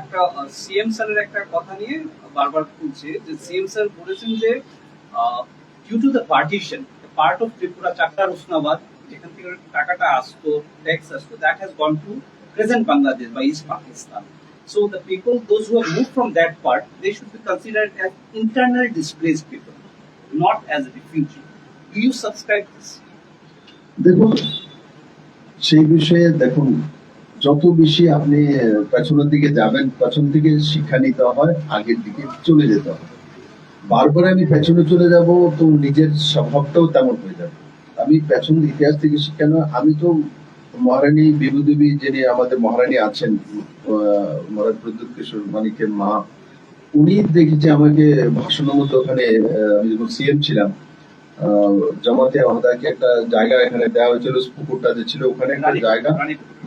একটা সিএম স্যারের একটা কথা নিয়ে বারবার তুলছে যে সিএম স্যার বলেছেন যে due to the partition part of Tripura চাকদার উসনাবাদ যেখান থেকে টাকাটা আসতো ট্যাক্স আসতো that has gone to present Bangladesh বা east Pakistan. So the people, those who have moved from that part, they should be considered as internal displaced people, not as a refugee. Do you subscribe to this? দেখুন, সেই বিষয়ে দেখুন, যত বেশি আপনি পেছনের দিকে যাবেন, পেছন থেকে শিক্ষা নিতে হয়, আগের দিকে চলে যেতে হয়. বারবার আমি পেছনে চলে যাব তো নিজের স্বভাবটাও তেমন হয়ে যাবে. আমি পেছন ইতিহাস থেকে শিক্ষা নেওয়া, আমি তো মহারানী বিভূদেবী যিনি আমাদের মহারানী আছেন, মহারাজ প্রদ্যুৎ কিশোর মানিকের মা, উনি দেখেছি আমাকে ভাষণের মধ্যে ওখানে, আমি যখন সিএম ছিলাম, জামাতে আহদাকে একটা জায়গা এখানে দেওয়া হয়েছিল, পুকুরটা যে ছিল ওখানে একটা জায়গা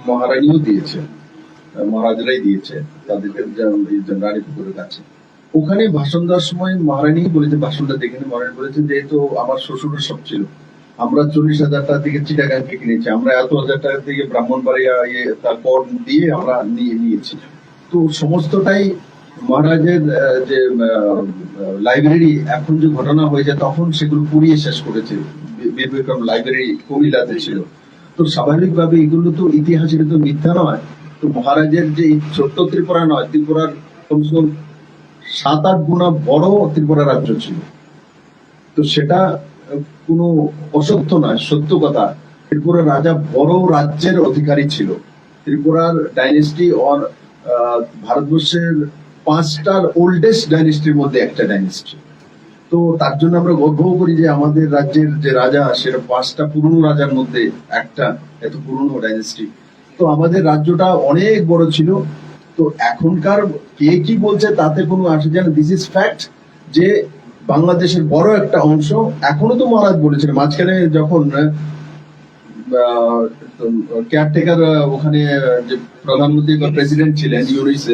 মহারানীও দিয়েছে, মহারাজরাই দিয়েছে তাদেরকে, রানী পুকুরের কাছে. ওখানে ভাষণ দেওয়ার সময় মহারানী বলেছে, ভাষণটা দেখে মহারানী বলেছে যে তো আমার শ্বশুরের সব ছিল, আমরা 40,000 টাকা থেকে চিটাগাংকে কিনেছি, আমরা এত হাজার টাকা থেকে ব্রাহ্মণবাড়িয়া তার কর দিয়ে আমরা নিয়েছি. তো সমস্তটাই মহারাজের যে লাইব্রেরি এখন যে ঘটনা হয়েছে তখন সেগুলো পুড়িয়ে শেষ করেছে. বীর বিক্রম লাইব্রেরি কুমিল্লাতে ছিল. তো স্বাভাবিকভাবে এগুলো তো ইতিহাস, এটা তো মিথ্যা নয়. তো মহারাজের যে ছোট্ট ত্রিপুরা নয়, ত্রিপুরার কমসে কম 7-8 গুণা বড় ত্রিপুরা রাজ্য ছিল. তো সেটা কোনো অসত্য নয়, সত্য কথা. ত্রিপুরার রাজা বড় রাজ্যের অধিকারী ছিল. ত্রিপুরার ডাইনেস্টি ভারতবর্ষের 5টার ওল্ডেস্ট ডাইনেস্টির মধ্যে একটা ডাইনেস্টি. তো তার জন্য আমরা গর্ব করি যে আমাদের রাজ্যের যে রাজা সেটা 5টা পুরনো রাজার মধ্যে একটা, এত পুরনো ডাইনেস্টি. তো আমাদের রাজ্যটা অনেক বড় ছিল. তো এখনকার কে কি বলছে তাতে কোনো আসে যায় না. দিস ইজ ফ্যাক্ট যে বাংলাদেশের বড় একটা অংশ, এখনো তো মহারাজ বলেছেন মাঝখানে যখন কেয়ারটেকার ওখানে যে প্রধানমন্ত্রী বা প্রেসিডেন্ট ছিলেন ইউনিস,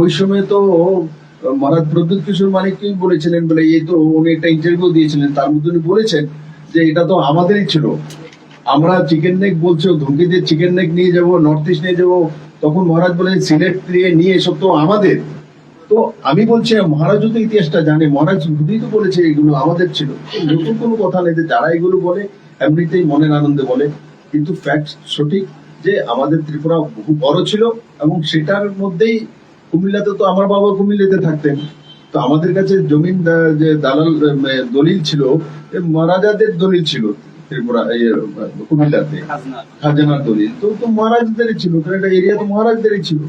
ওই সময় তো মহারাজ প্রদ্যুৎ কিশোর মানিককেই বলেছিলেন বলে, এই তো উনি একটা ইন্টারভিউ দিয়েছিলেন, তার মধ্যে উনি বলেছেন যে এটা তো আমাদেরই ছিল, আমরা চিকেন নেক বলছো, ধমকি দিয়ে চিকেন নেক নিয়ে যাবো, নর্থ ইস্ট নিয়ে যাবো. তখন মহারাজ বলেন সিলেট নিয়ে এসব তো আমাদের. তো আমি বলছি মহারাজও তো ইতিহাসটা জানে, মহারাজ বুদ্ধি তো বলেছে এগুলো আমাদের ছিল. নতুন কোনো কথা নেই. যারা এগুলো বলে এমনিতেই মনের আনন্দে বলে, কিন্তু ফ্যাক্ট সঠিক যে আমাদের ত্রিপুরা বহু বড় ছিল. এবং সেটার মধ্যেই কুমিল্লাতে তো আমার বাবা কুমিল্লাতে থাকতেন. তো আমাদের কাছে জমিন যে দালাল দলিল ছিল, মহারাজাদের দলিল ছিল ত্রিপুরা কুমিল্লাতে, খাজনার দলিল তো মহারাজদেরই ছিল, এটা এরিয়া তো মহারাজদেরই ছিল.